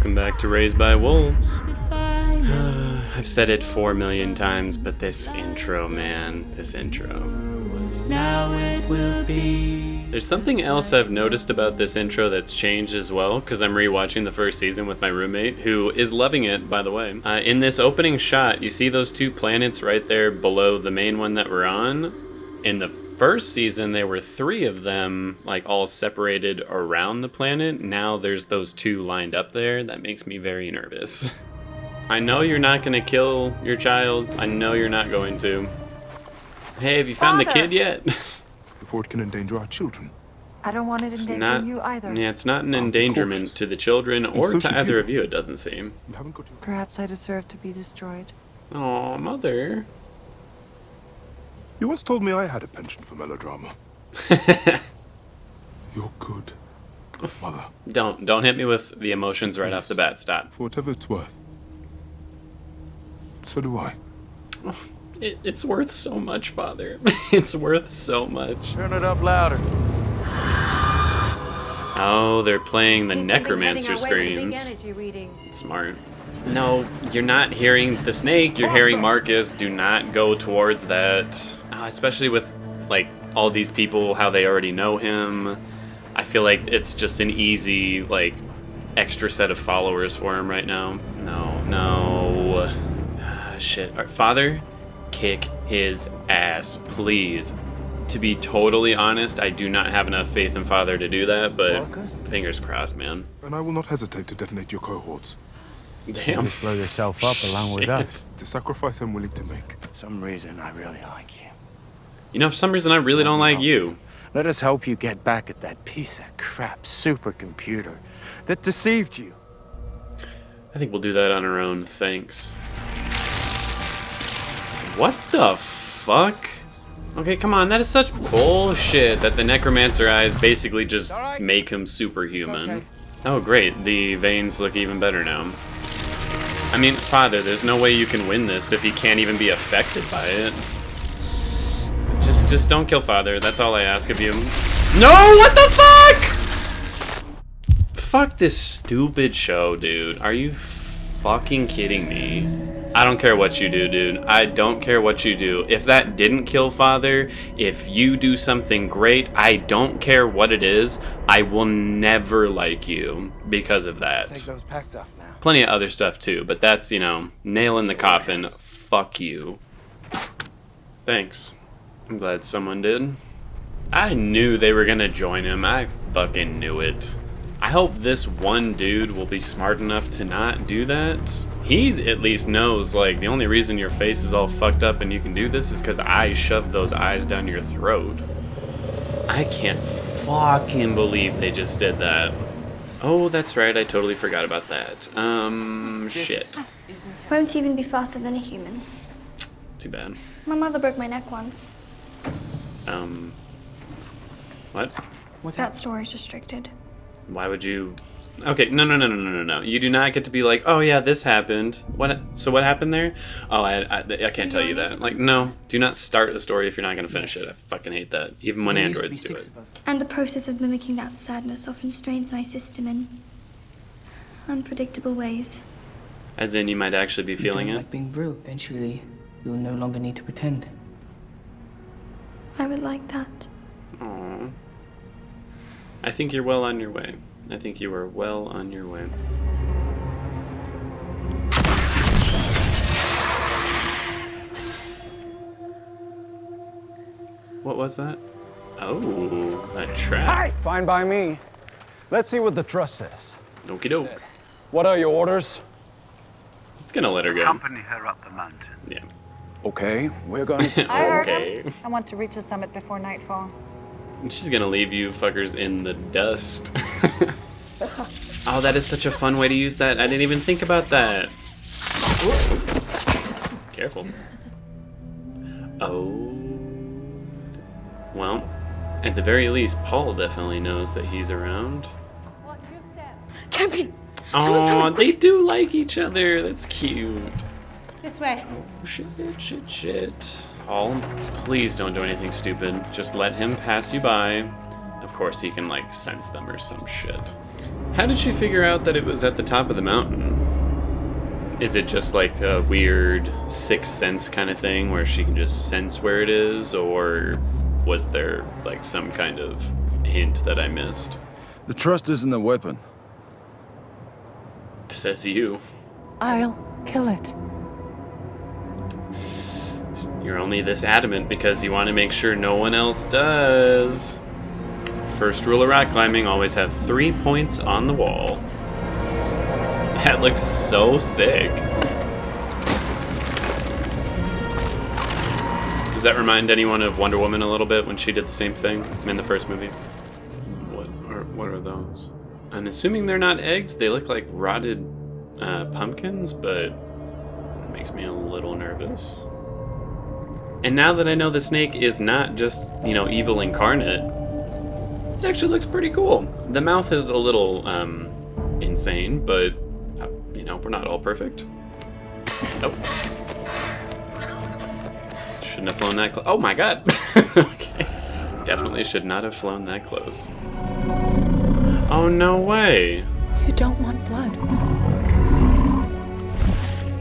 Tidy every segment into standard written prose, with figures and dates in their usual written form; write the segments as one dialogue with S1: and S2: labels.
S1: welcome back to Raised by Wolves. I've said it 4 million times, but this intro, man, this intro. Now it will be. There's something else I've noticed about this intro that's changed as well, because I'm rewatching the first season with my roommate, who is loving it, by the way. In this opening shot, you see those 2 planets right there below the main one that we're on? In the first season, there were 3 of them, like, all separated around the planet. Now there's those 2 lined up there. That makes me very nervous. I know you're not going to kill your child. I know you're not going to. Hey, have you found the kid yet?
S2: Before it can endanger our children.
S3: I don't want it endangering you either.
S1: Yeah, it's not an endangerment to the children or to either of you, it doesn't seem.
S3: Perhaps I deserve to be destroyed.
S1: Aw, Mother.
S2: You once told me I had a penchant for melodrama. You're good, Mother.
S1: Don't hit me with the emotions right off the bat. Stop.
S2: For whatever it's worth. So do I.
S1: It's worth so much, Father. It's worth so much.
S4: Turn it up louder.
S1: Oh, they're playing the necromancer screams. Smart. No, you're not hearing the snake. You're hearing Marcus. Do not go towards that. Especially with, like, all these people, how they already know him. I feel like it's just an easy, like, extra set of followers for him right now. No. Shit. Father, kick his ass, please. To be totally honest, I do not have enough faith in Father to do that, but fingers crossed, man.
S2: And I will not hesitate to detonate your cohorts.
S1: Damn.
S4: Just blow yourself up along with us.
S2: It's a sacrifice I'm willing to make.
S4: For some reason, I really like you.
S1: You know, for some reason, I really don't like you.
S4: Let us help you get back at that piece of crap supercomputer that deceived you.
S1: I think we'll do that on our own, thanks. What the fuck? Okay, come on, that is such bullshit that the necromancer eyes basically just make him superhuman. Okay. Oh great, the veins look even better now. I mean, Father, there's no way you can win this if he can't even be affected by it. Just don't kill Father, that's all I ask of you. No, what the fuck?! Fuck this stupid show, dude. Are you fucking kidding me? I don't care what you do, dude. I don't care what you do. If that didn't kill Father, if you do something great, I don't care what it is, I will never like you because of that.
S4: Take those packs off now.
S1: Plenty of other stuff too, but that's, you know, nail in the coffin. Fuck you. Thanks. I'm glad someone did. I knew they were gonna join him. I fucking knew it. I hope this one dude will be smart enough to not do that. He's at least knows, like, the only reason your face is all fucked up and you can do this is because I shoved those eyes down your throat. I can't fucking believe they just did that. Oh, that's right, I totally forgot about that. Shit.
S5: Won't even be faster than a human.
S1: Too bad.
S5: My mother broke my neck once.
S1: What?
S5: That story's restricted.
S1: Why would you... Okay, no. You do not get to be like, oh yeah, this happened. What? So what happened there? Oh, I can't tell you that. Like, no, do not start a story if you're not going to finish it. I fucking hate that. Even when androids do it.
S5: And the process of mimicking that sadness often strains my system in unpredictable ways.
S1: As in, you might actually be feeling it?
S6: Like being real, eventually, you'll no longer need to pretend.
S5: I would like that.
S1: Aww. I think you're well on your way. I think you are well on your way. What was that? Oh, a trap.
S7: Hi! Fine by me. Let's see what the trust says.
S1: Okie doke.
S7: What are your orders?
S1: It's gonna let her go.
S8: Accompany her up the mountain.
S1: Yeah.
S7: Okay, we're going to...
S9: I heard
S1: Okay.
S9: him. I want to reach the summit before nightfall.
S1: She's gonna leave you fuckers in the dust. Oh, that is such a fun way to use that. I didn't even think about that. Careful. Oh. Well, at the very least, Paul definitely knows that he's around.
S5: Champion!
S1: Oh, they do like each other. That's cute.
S9: This way.
S1: Oh, shit. Paul, please don't do anything stupid. Just let him pass you by. Of course, he can, like, sense them or some shit. How did she figure out that it was at the top of the mountain? Is it just like a weird sixth sense kind of thing where she can just sense where it is, or was there like some kind of hint that I missed?
S7: The trust isn't a weapon.
S1: Says you.
S3: I'll kill it.
S1: You're only this adamant because you want to make sure no one else does. First rule of rock climbing, always have 3 points on the wall. That looks so sick. Does that remind anyone of Wonder Woman a little bit when she did the same thing in the first movie? What are those? I'm assuming they're not eggs. They look like rotted pumpkins, but it makes me a little nervous. And now that I know the snake is not just, evil incarnate, it actually looks pretty cool. The mouth is a little insane, but, we're not all perfect. Nope. Shouldn't have flown that close. Oh my god! Okay. Definitely should not have flown that close. Oh, no way.
S3: You don't want blood.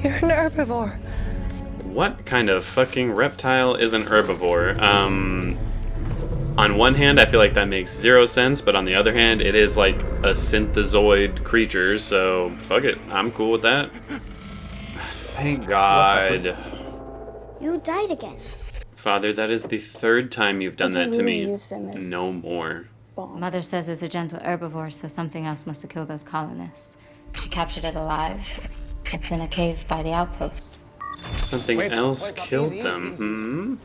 S3: You're an herbivore.
S1: What kind of fucking reptile is an herbivore? On one hand, I feel like that makes 0 sense, but on the other hand, it is like a synthezoid creature, so fuck it. I'm cool with that. Thank God.
S8: You died again.
S1: Father, that is the 3rd time you've done that to me.
S8: Use them as
S1: No more.
S10: Mother says it's a gentle herbivore, so something else must have killed those colonists. She captured it alive. It's in a cave by the outpost.
S1: Something else killed them,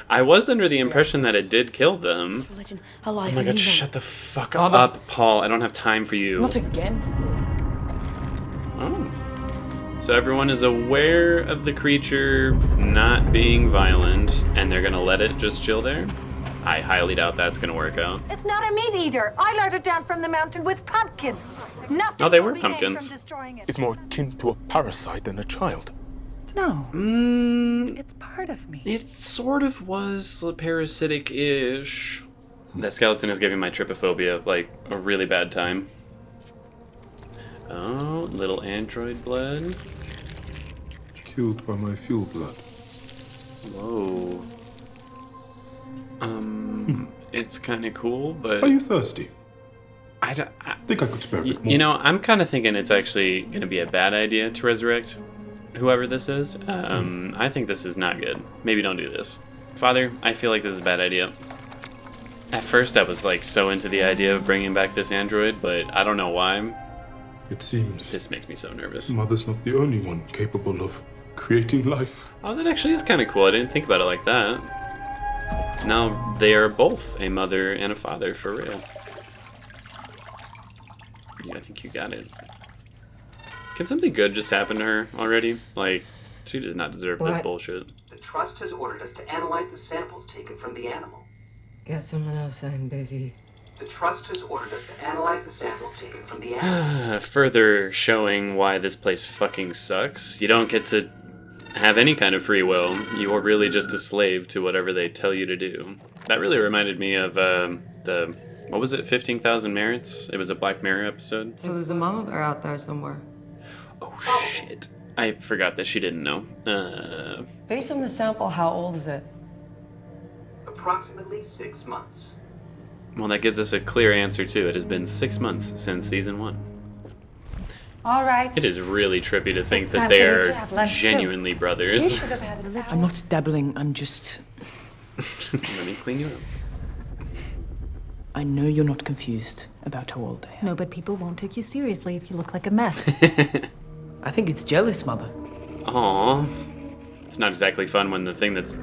S1: I was under the impression that it did kill them. Oh my god, shut the fuck up, Paul. I don't have time for you.
S6: Not again.
S1: Oh. So everyone is aware of the creature not being violent, and they're gonna let it just chill there? I highly doubt that's gonna work out.
S3: It's not a meat eater. I lured it down from the mountain with pumpkins. Nothing
S1: Oh, they
S3: will
S1: were
S3: be gained
S1: pumpkins.
S3: from destroying it.
S2: It's more akin to a parasite than a child.
S3: No. It's part of me.
S1: It sort of was parasitic-ish. That skeleton is giving my trypophobia, like, a really bad time. Oh, little android blood.
S2: Killed by my fuel blood.
S1: Whoa. It's kind of cool, but...
S2: Are you thirsty?
S1: I
S2: Think I could spare a bit more.
S1: I'm kind of thinking it's actually going to be a bad idea to resurrect whoever this is. I think this is not good. Maybe don't do this. Father, I feel like this is a bad idea. At first I was like so into the idea of bringing back this android, but I don't know why.
S2: It seems
S1: This makes me so nervous.
S2: Mother's not the only one capable of creating life.
S1: Oh, that actually is kind of cool. I didn't think about it like that. Now they are both a mother and a father, for real. Yeah, I think you got it. Can something good just happen to her already? Like, she does not deserve this bullshit.
S11: The Trust has ordered us to analyze the samples taken from the animal.
S3: Get someone else, I'm busy.
S11: The Trust has ordered us to analyze the samples taken from the animal.
S1: Further showing why this place fucking sucks. You don't get to have any kind of free will. You're really just a slave to whatever they tell you to do. That really reminded me of what was it, 15,000 Merits? It was a Black Mirror episode.
S3: So there's a mama bear out there somewhere.
S1: Oh shit. I forgot that she didn't know.
S3: Based on the sample, how old is it?
S11: Approximately 6 months.
S1: Well, that gives us a clear answer too. It has been 6 months since season 1.
S9: All right.
S1: It is really trippy to think that they are genuinely brothers.
S6: I'm not dabbling, I'm just...
S1: Let me clean you up.
S6: I know you're not confused about how old I am.
S9: No, but people won't take you seriously if you look like a mess.
S6: I think it's jealous, Mother.
S1: Aww. It's not exactly fun when the thing that's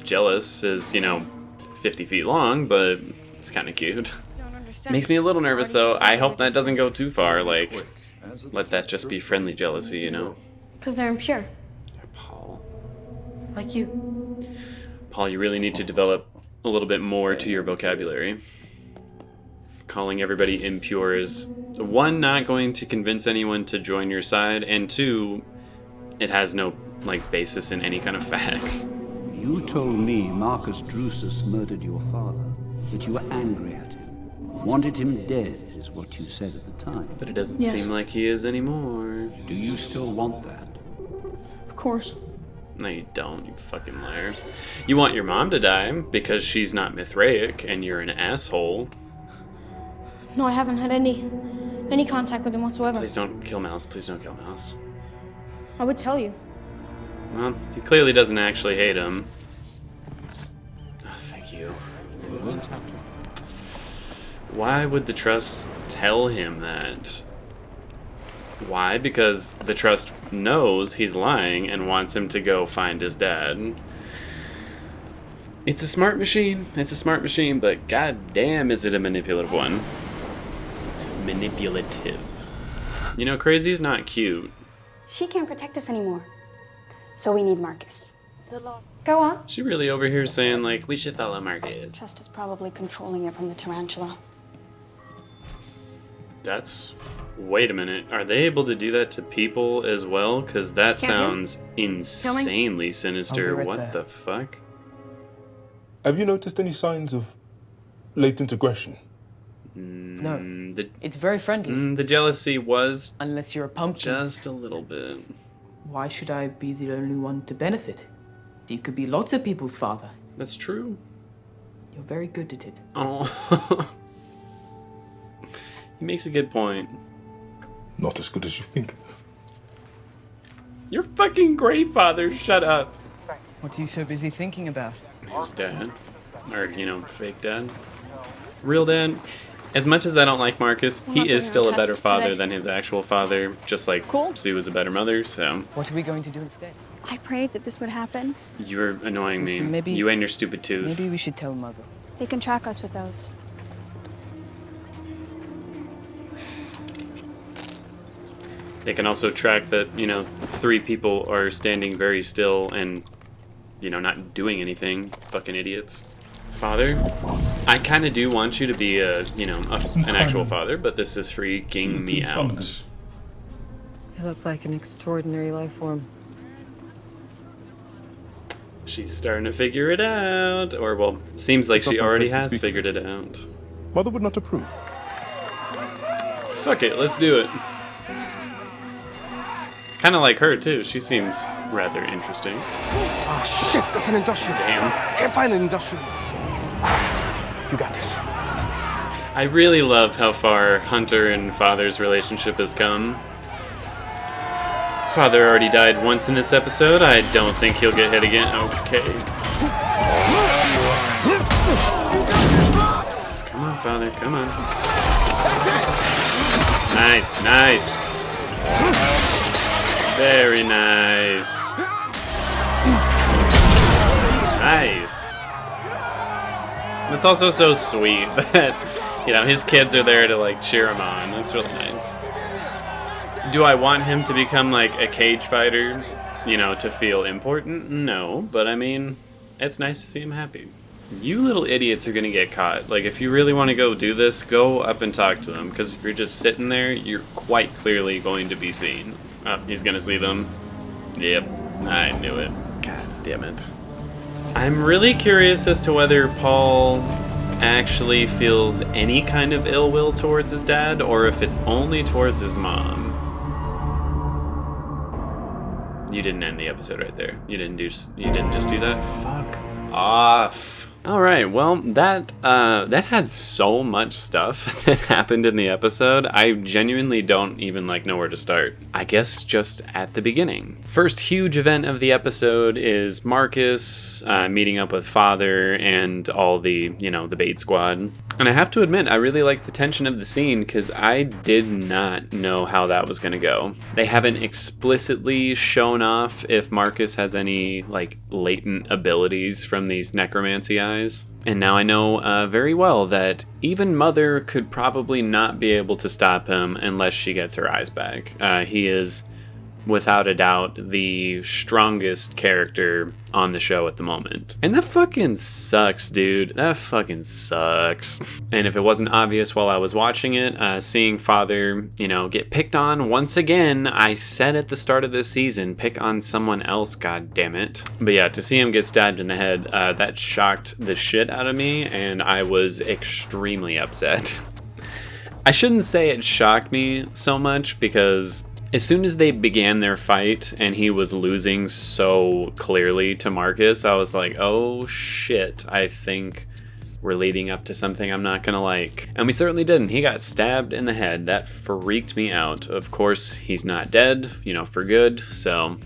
S1: jealous is, 50 feet long, but it's kind of cute. Makes me a little nervous, though. I hope that doesn't go too far, like, let that just be friendly jealousy,
S5: Because they're impure.
S1: Paul.
S9: Like you.
S1: Paul, you really need to develop a little bit more to your vocabulary. Calling everybody impure is, 1, not going to convince anyone to join your side, and 2, it has no, basis in any kind of facts.
S12: You told me Marcus Drusus murdered your father, that you were angry at him. Wanted him dead, is what you said at the time.
S1: But it doesn't
S6: Yes.
S1: seem like he is anymore.
S12: Do you still want that?
S6: Of course.
S1: No, you don't, you fucking liar. You want your mom to die because she's not Mithraic and you're an asshole.
S5: No, I haven't had any contact with him whatsoever.
S1: Please don't kill Mouse. Please don't kill Mouse.
S5: I would tell you.
S1: Well, he clearly doesn't actually hate him. Oh, thank you. Why would the Trust tell him that? Why? Because the Trust knows he's lying and wants him to go find his dad. It's a smart machine. It's a smart machine, but goddamn, is it a manipulative one? Manipulative. You know, Crazy's not cute.
S8: She can't protect us anymore. So we need Marcus.
S9: Go on.
S1: She really over here saying, like, we should follow Marcus.
S8: Trust is probably controlling it from the tarantula.
S1: That's... Wait a minute. Are they able to do that to people as well? Because that sounds insanely sinister.
S6: right
S1: What
S6: there.
S1: the fuck?
S2: Have you noticed any signs of latent aggression?
S6: No.
S1: The,
S6: It's very friendly.
S1: the jealousy was
S6: Unless you're a pumpkin.
S1: just a little bit.
S6: Why should I be the only one to benefit? You could be lots of people's father.
S1: That's true.
S6: You're very good at it.
S1: Oh. He makes a good point.
S2: Not as good as you think.
S1: Your fucking great father, shut up.
S6: What are you so busy thinking about?
S1: His dad. Or, you know, fake dad. Real dad. As much as I don't like Marcus, he is still a better father than his actual father, just like Sue was a better mother, so
S6: What are we going to do instead?
S8: I prayed that this would happen.
S1: you're annoying me.
S6: Listen, maybe-
S1: You and your stupid tooth.
S6: Maybe we should tell Mother.
S8: They can track us with those.
S1: They can also track that, you know, 3 people are standing very still and, you know, not doing anything. Fucking idiots. Father, I kind of do want you to be a, you know, an actual father, but this is freaking me out.
S9: You look like an extraordinary life form.
S1: She's starting to figure it out. Or, well, seems like
S2: It's not
S1: she
S2: my
S1: already
S2: place to
S1: has
S2: speak
S1: figured it out.
S2: Mother would not approve.
S1: Fuck it, let's do it. Kind of like her, too. She seems rather interesting.
S4: Ah, shit, that's an industrial.
S1: Damn.
S4: Can't find an industrial. You got this.
S1: I really love how far Hunter and Father's relationship has come. Father already died once in this episode. I don't think he'll get hit again. Okay. Come on, Father, come on. Nice, nice. Very nice. Nice. It's also so sweet that, you know, his kids are there to, like, cheer him on. That's really nice. Do I want him to become, like, a cage fighter, you know, to feel important? No, but I mean, it's nice to see him happy. You little idiots are gonna get caught. Like, if you really want to go do this, go up and talk to them, because if you're just sitting there, you're quite clearly going to be seen. Oh, he's gonna see them. Yep, I knew it. God damn it. I'm really curious as to whether Paul actually feels any kind of ill will towards his dad, or if it's only towards his mom. You didn't end the episode right there. You didn't just do that? Fuck off. Alright, well, that had so much stuff that happened in the episode, I genuinely don't even, like, know where to start. I guess just at the beginning. First huge event of the episode is Marcus meeting up with Father and all the, you know, the bait squad. And I have to admit, I really like the tension of the scene, because I did not know how that was going to go. They haven't explicitly shown off if Marcus has any, like, latent abilities from these necromancy eyes. And now I know very well that even Mother could probably not be able to stop him unless she gets her eyes back. He is without a doubt, the strongest character on the show at the moment. And that fucking sucks, dude. That fucking sucks. And if it wasn't obvious while I was watching it, seeing Father, get picked on once again, I said at the start of this season, pick on someone else, god damn it. But yeah, to see him get stabbed in the head, that shocked the shit out of me, and I was extremely upset. I shouldn't say it shocked me so much, because as soon as they began their fight and he was losing so clearly to Marcus, I was like, oh shit, I think we're leading up to something I'm not gonna like. And we certainly didn't. He got stabbed in the head. That freaked me out. Of course, he's not dead, for good, so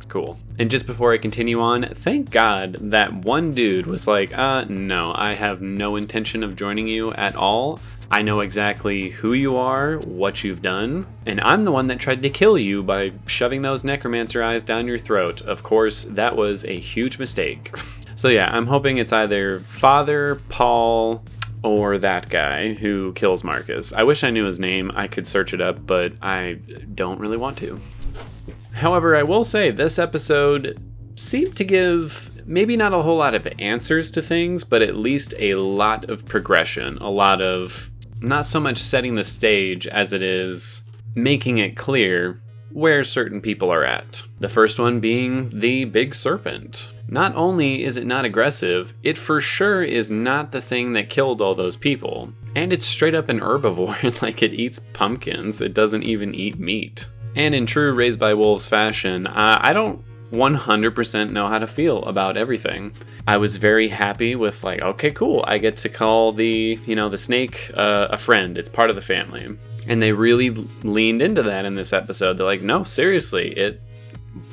S1: cool. And just before I continue on, thank God that one dude was like, no, I have no intention of joining you at all. I know exactly who you are, what you've done, and I'm the one that tried to kill you by shoving those necromancer eyes down your throat. Of course, that was a huge mistake. So yeah, I'm hoping it's either Father, Paul, or that guy who kills Marcus. I wish I knew his name. I could search it up, but I don't really want to. However, I will say this episode seemed to give maybe not a whole lot of answers to things, but at least a lot of progression, a lot of not so much setting the stage as it is making it clear where certain people are at. The first one being the big serpent. Not only is it not aggressive, it for sure is not the thing that killed all those people. And it's straight up an herbivore, like it eats pumpkins, it doesn't even eat meat. And in true Raised by Wolves fashion, I don't 100% know how to feel about everything. I was very happy with like, okay, cool, I get to call the snake a friend, it's part of the family. And they really leaned into that in this episode. They're like, no, seriously, it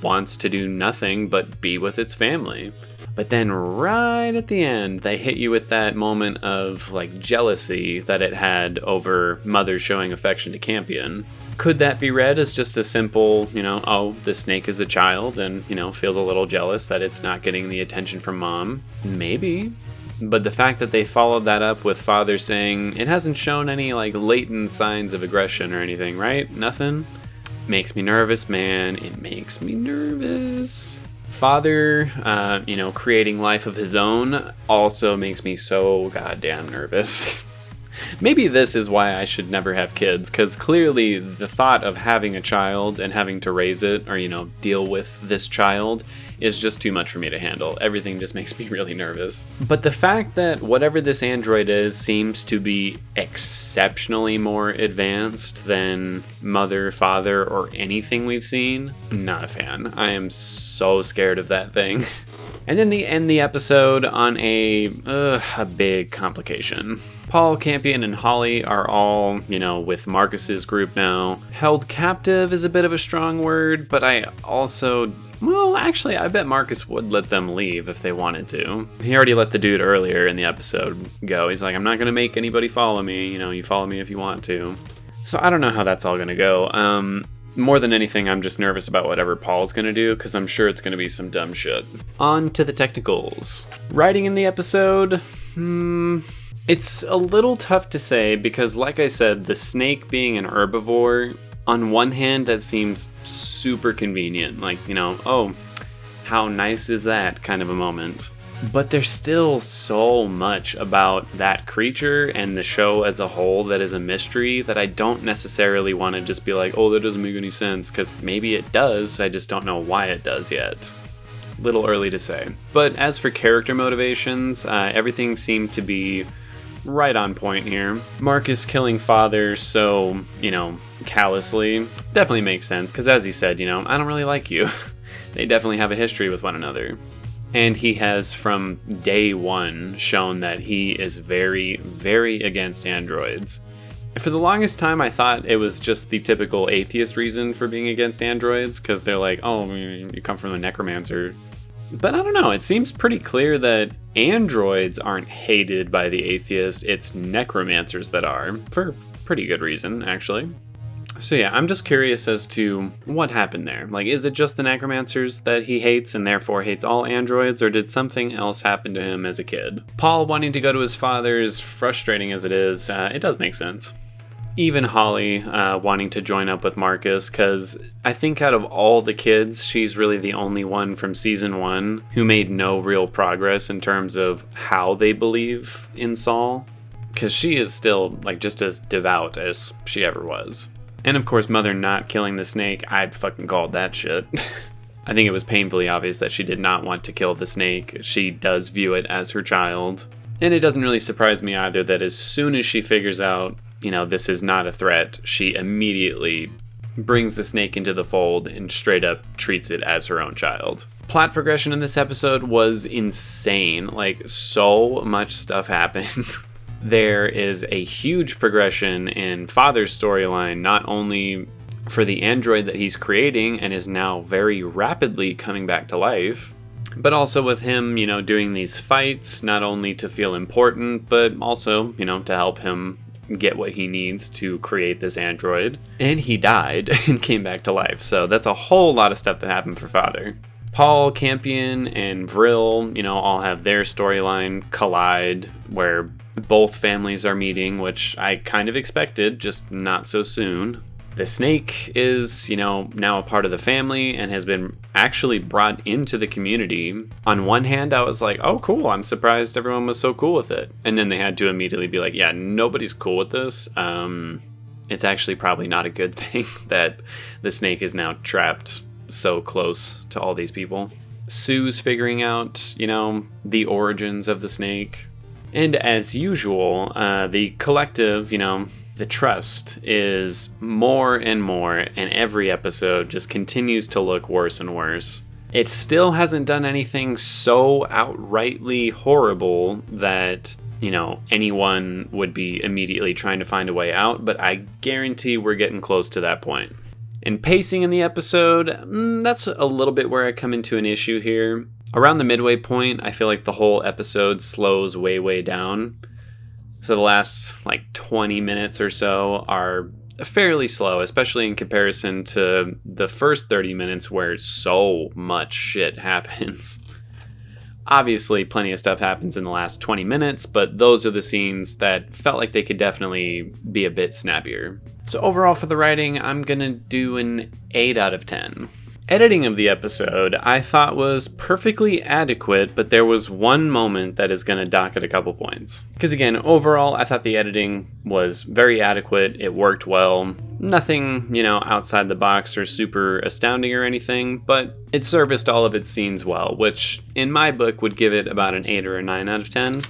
S1: wants to do nothing but be with its family. But then right at the end, they hit you with that moment of like jealousy that it had over Mother showing affection to Campion. Could that be read as just a simple, oh, the snake is a child and, feels a little jealous that it's not getting the attention from Mom? Maybe. But the fact that they followed that up with Father saying it hasn't shown any like latent signs of aggression or anything, right? Nothing? Makes me nervous, man. It makes me nervous. Father, creating life of his own also makes me so goddamn nervous. Maybe this is why I should never have kids, because clearly the thought of having a child and having to raise it or, deal with this child is just too much for me to handle. Everything just makes me really nervous. But the fact that whatever this android is seems to be exceptionally more advanced than Mother, Father, or anything we've seen, I'm not a fan. I am so scared of that thing. And then they end the episode on a big complication. Paul, Campion, and Holly are all, with Marcus's group now. Held captive is a bit of a strong word, but I bet Marcus would let them leave if they wanted to. He already let the dude earlier in the episode go. He's like, I'm not going to make anybody follow me. You follow me if you want to. So I don't know how that's all going to go. More than anything, I'm just nervous about whatever Paul's going to do, because I'm sure it's going to be some dumb shit. On to the technicals. Writing in the episode, it's a little tough to say, because like I said, the snake being an herbivore, on one hand, that seems super convenient. Like, oh, how nice is that kind of a moment. But there's still so much about that creature and the show as a whole that is a mystery that I don't necessarily want to just be like, oh, that doesn't make any sense, because maybe it does, I just don't know why it does yet. Little early to say. But as for character motivations, everything seemed to be right on point here. Marcus killing Father so, callously definitely makes sense, because as he said, I don't really like you. They definitely have a history with one another. And he has, from day one, shown that he is very, very against androids. For the longest time, I thought it was just the typical atheist reason for being against androids, because they're like, oh, you come from the necromancer. But I don't know, it seems pretty clear that androids aren't hated by the atheists, it's necromancers that are, for pretty good reason, actually. So yeah, I'm just curious as to what happened there. Like, is it just the necromancers that he hates and therefore hates all androids, or did something else happen to him as a kid? Paul wanting to go to his father's, frustrating as it is, it does make sense. Even Holly wanting to join up with Marcus, because I think out of all the kids, she's really the only one from season 1 who made no real progress in terms of how they believe in Saul, because she is still like just as devout as she ever was. And of course, Mother not killing the snake, I fucking called that shit. I think it was painfully obvious that she did not want to kill the snake. She does view it as her child. And it doesn't really surprise me either that as soon as she figures out, this is not a threat, she immediately brings the snake into the fold and straight up treats it as her own child. Plot progression in this episode was insane. Like, so much stuff happened. There is a huge progression in Father's storyline, not only for the android that he's creating and is now very rapidly coming back to life, but also with him, doing these fights, not only to feel important, but also, to help him get what he needs to create this android. And he died and came back to life. So that's a whole lot of stuff that happened for Father. Paul, Campion, and Vril, all have their storyline collide where both families are meeting, which I kind of expected, just not so soon. The snake is, now a part of the family and has been actually brought into the community. On one hand, I was like, oh, cool. I'm surprised everyone was so cool with it. And then they had to immediately be like, yeah, nobody's cool with this. It's actually probably not a good thing that the snake is now trapped so close to all these people. Sue's figuring out, the origins of the snake. And as usual, the collective, the trust is more and more, and every episode just continues to look worse and worse. It still hasn't done anything so outrightly horrible that, anyone would be immediately trying to find a way out, but I guarantee we're getting close to that point. And pacing in the episode, that's a little bit where I come into an issue here. Around the midway point, I feel like the whole episode slows way, way down. So the last 20 minutes or so are fairly slow, especially in comparison to the first 30 minutes where so much shit happens. Obviously, plenty of stuff happens in the last 20 minutes, but those are the scenes that felt like they could definitely be a bit snappier. So overall for the writing, I'm gonna do an 8 out of 10. Editing of the episode, I thought was perfectly adequate, but there was one moment that is going to dock it a couple points. Because again, overall, I thought the editing was very adequate, it worked well. Nothing, outside the box or super astounding or anything, but it serviced all of its scenes well, which in my book would give it about an 8 or a 9 out of 10.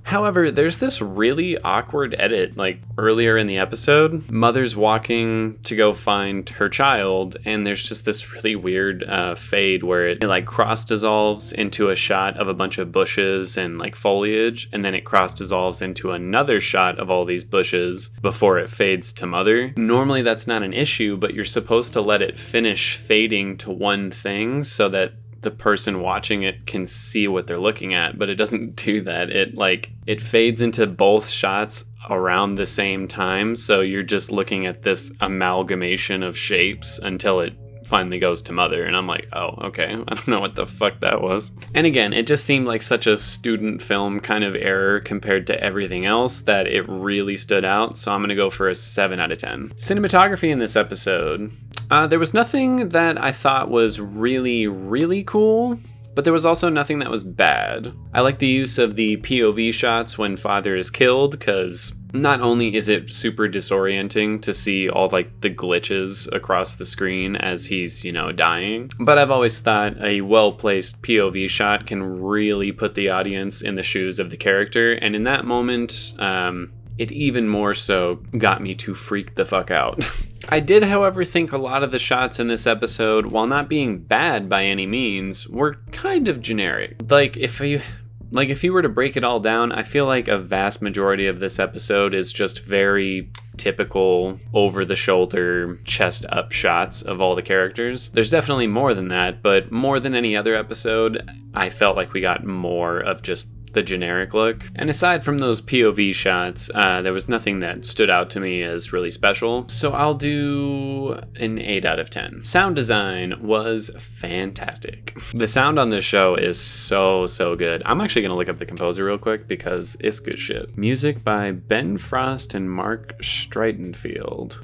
S1: However, there's this really awkward edit, earlier in the episode. Mother's walking to go find her child, and there's just this really weird fade where it cross dissolves into a shot of a bunch of bushes and foliage, and then it cross dissolves into another shot of all these bushes before it fades to Mother. Normally that's not an issue, but you're supposed to let it finish fading to one thing so that the person watching it can see what they're looking at, but it doesn't do that. It fades into both shots around the same time, so you're just looking at this amalgamation of shapes until it finally goes to Mother, and I'm like, oh, okay, I don't know what the fuck that was. And again, it just seemed like such a student film kind of error compared to everything else that it really stood out, so I'm gonna go for a 7 out of 10. Cinematography in this episode, there was nothing that I thought was really, really cool, but there was also nothing that was bad. I like the use of the POV shots when Father is killed, because not only is it super disorienting to see all the glitches across the screen as he's, dying, but I've always thought a well-placed POV shot can really put the audience in the shoes of the character, and in that moment, it even more so got me to freak the fuck out. I did, however, think a lot of the shots in this episode, while not being bad by any means, were kind of generic. If you were to break it all down, I feel like a vast majority of this episode is just very typical over-the-shoulder, chest-up shots of all the characters. There's definitely more than that, but more than any other episode, I felt like we got more of just the generic look. And aside from those POV shots, there was nothing that stood out to me as really special. So I'll do an 8 out of 10. Sound design was fantastic. The sound on this show is so good. I'm actually gonna look up the composer real quick because it's good shit. Music by Ben Frost and Mark Streitenfeld.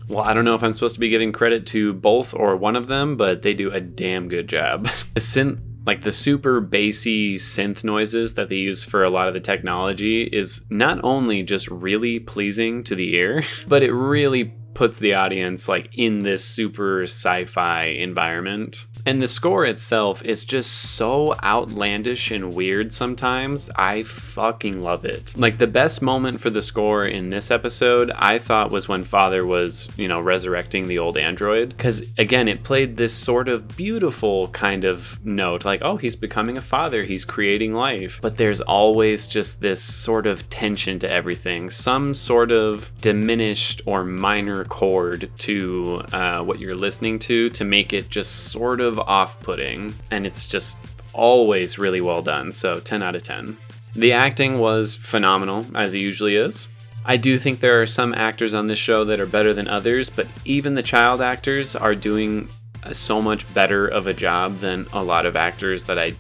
S1: Well, I don't know if I'm supposed to be giving credit to both or one of them, but they do a damn good job. The synth, like the super bassy synth noises that they use for a lot of the technology, is not only just really pleasing to the ear, but it really puts the audience like in this super sci-fi environment. And the score itself is just so outlandish and weird sometimes. I fucking love it. Like the best moment for the score in this episode, I thought was when Father was, resurrecting the old android. Because again, it played this sort of beautiful kind of note, like, oh, he's becoming a father, he's creating life. But there's always just this sort of tension to everything, some sort of diminished or minor chord to what you're listening to make it just sort of off-putting, and it's just always really well done. So 10 out of 10. The acting was phenomenal, as it usually is. I do think there are some actors on this show that are better than others, but even the child actors are doing so much better of a job than a lot of actors that I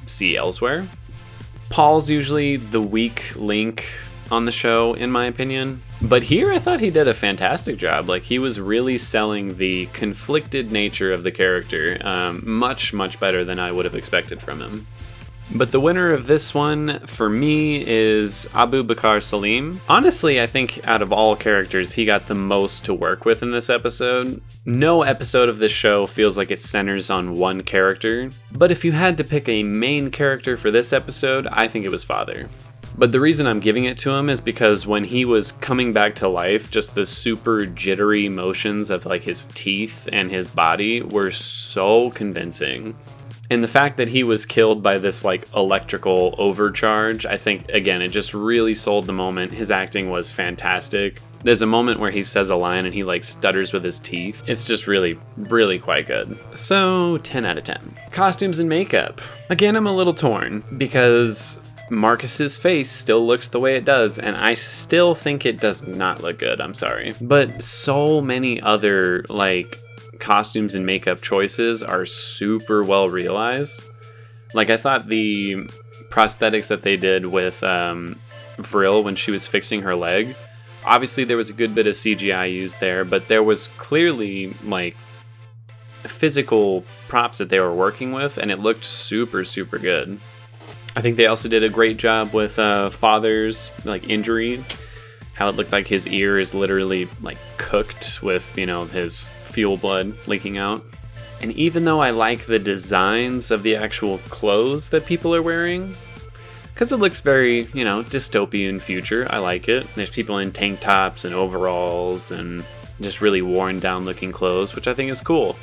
S1: see elsewhere. Paul's usually the weak link on the show, in my opinion. But here I thought he did a fantastic job. Like, he was really selling the conflicted nature of the character much better than I would have expected from him. But the winner of this one, for me, is Abu Bakr Salim. Honestly, I think out of all characters, he got the most to work with in this episode. No episode of this show feels like it centers on one character. But if you had to pick a main character for this episode, I think it was Father. But the reason I'm giving it to him is because when he was coming back to life, just the super jittery motions of like his teeth and his body were so convincing. And the fact that he was killed by this like electrical overcharge, I think, again, it just really sold the moment. His acting was fantastic. There's a moment where he says a line and he like stutters with his teeth. It's just really quite good. So 10 out of 10. Costumes and makeup. Again, I'm a little torn because Marcus's face still looks the way it does, and I still think it does not look good, I'm sorry. But so many other, like, costumes and makeup choices are super well realized. Like, I thought the prosthetics that they did with Vril when she was fixing her leg, obviously there was a good bit of CGI used there, but there was clearly, like, physical props that they were working with, and it looked super good. I think they also did a great job with Father's like injury, how it looked like his ear is literally like cooked with, his fuel blood leaking out. And even though I like the designs of the actual clothes that people are wearing, because it looks very, dystopian future, I like it. There's people in tank tops and overalls and just really worn down looking clothes, which I think is cool.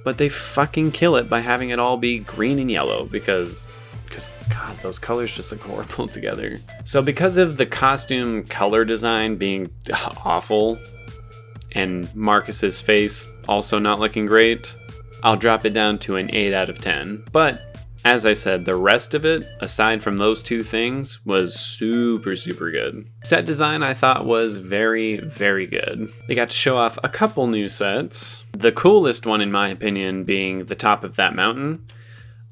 S1: But they fucking kill it by having it all be green and yellow because God, those colors just look horrible together. So because of the costume color design being awful and Marcus's face also not looking great, I'll drop it down to an 8 out of 10. But as I said, the rest of it, aside from those two things, was super good. Set design I thought was very good. They got to show off a couple new sets. The coolest one in my opinion being the top of that mountain.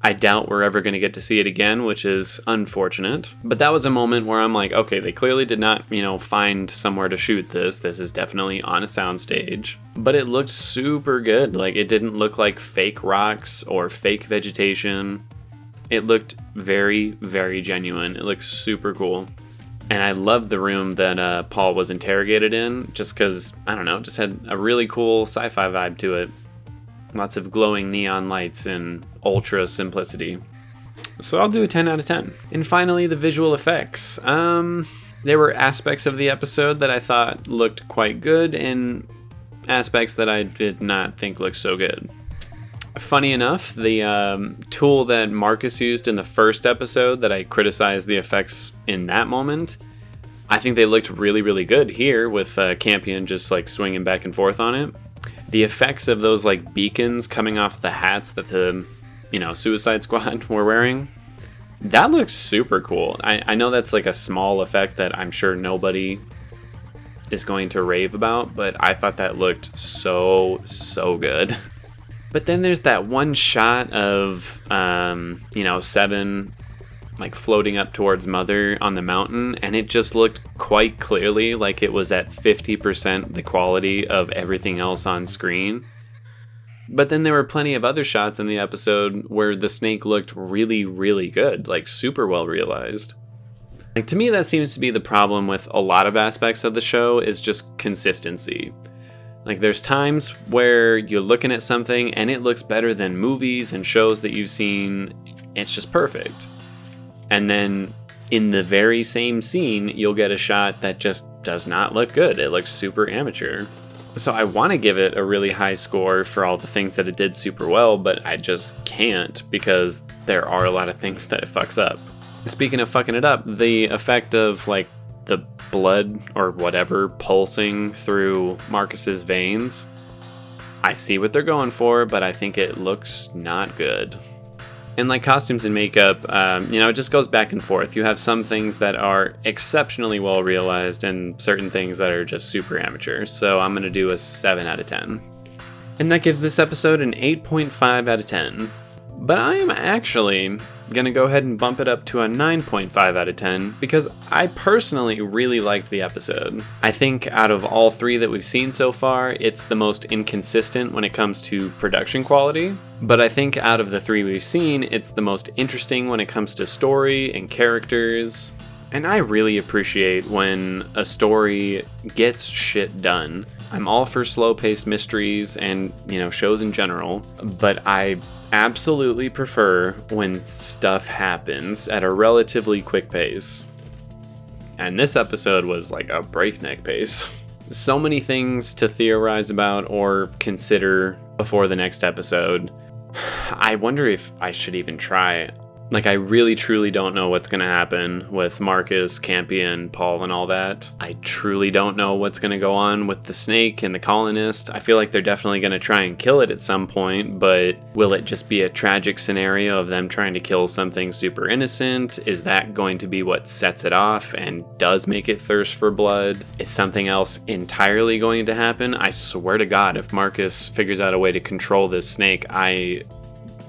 S1: I doubt we're ever going to get to see it again, which is unfortunate. But that was a moment where I'm like, okay, they clearly did not, find somewhere to shoot this. This is definitely on a soundstage. But it looked super good. Like, it didn't look like fake rocks or fake vegetation. It looked very genuine. It looked super cool. And I loved the room that Paul was interrogated in, just because, I don't know, just had a really cool sci-fi vibe to it. Lots of glowing neon lights and ultra simplicity. So I'll do a 10 out of 10. And finally, the visual effects. There were aspects of the episode that I thought looked quite good and aspects that I did not think looked so good. Funny enough, the tool that Marcus used in the first episode that I criticized the effects in that moment, I think they looked really good here with Campion just like swinging back and forth on it. The effects of those like beacons coming off the hats that the, Suicide Squad were wearing, That looks super cool. I know that's like a small effect that I'm sure nobody is going to rave about, but I thought that looked so good. But then there's that one shot of, Seven like floating up towards Mother on the mountain, and it just looked quite clearly like it was at 50% the quality of everything else on screen. But then there were plenty of other shots in the episode where the snake looked really good, like super well realized. Like, to me, that seems to be the problem with a lot of aspects of the show, is just consistency. Like, there's times where you're looking at something and it looks better than movies and shows that you've seen. It's just perfect. And then in the very same scene, you'll get a shot that just does not look good. It looks super amateur. So I want to give it a really high score for all the things that it did super well, but I just can't, because there are a lot of things that it fucks up. Speaking of fucking it up, the effect of like the blood or whatever pulsing through Marcus's veins, I see what they're going for, but I think it looks not good. And like costumes and makeup, it just goes back and forth. You have some things that are exceptionally well realized and certain things that are just super amateur. So I'm going to do a 7 out of 10. And that gives this episode an 8.5 out of 10. But I am actually going to go ahead and bump it up to a 9.5 out of 10 because I personally really liked the episode. I think out of all 3 that we've seen so far, it's the most inconsistent when it comes to production quality. But I think out of the 3 we've seen, it's the most interesting when it comes to story and characters. And I really appreciate when a story gets shit done. I'm all for slow-paced mysteries and, shows in general, but I absolutely prefer when stuff happens at a relatively quick pace. And this episode was like a breakneck pace. So many things to theorize about or consider before the next episode. I wonder if I should even try. Like, I really truly don't know what's going to happen with Marcus, Campion, Paul, and all that. I truly don't know what's going to go on with the snake and the colonist. I feel like they're definitely going to try and kill it at some point, but will it just be a tragic scenario of them trying to kill something super innocent? Is that going to be what sets it off and does make it thirst for blood? Is something else entirely going to happen? I swear to God, if Marcus figures out a way to control this snake, I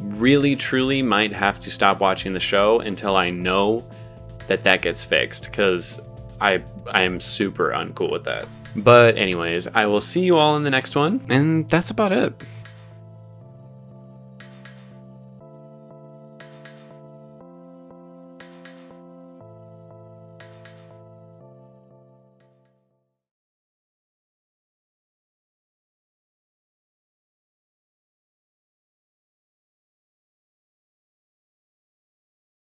S1: really truly might have to stop watching the show until I know that gets fixed, because I am super uncool with that. But anyways, I will see you all in the next one, and that's about it.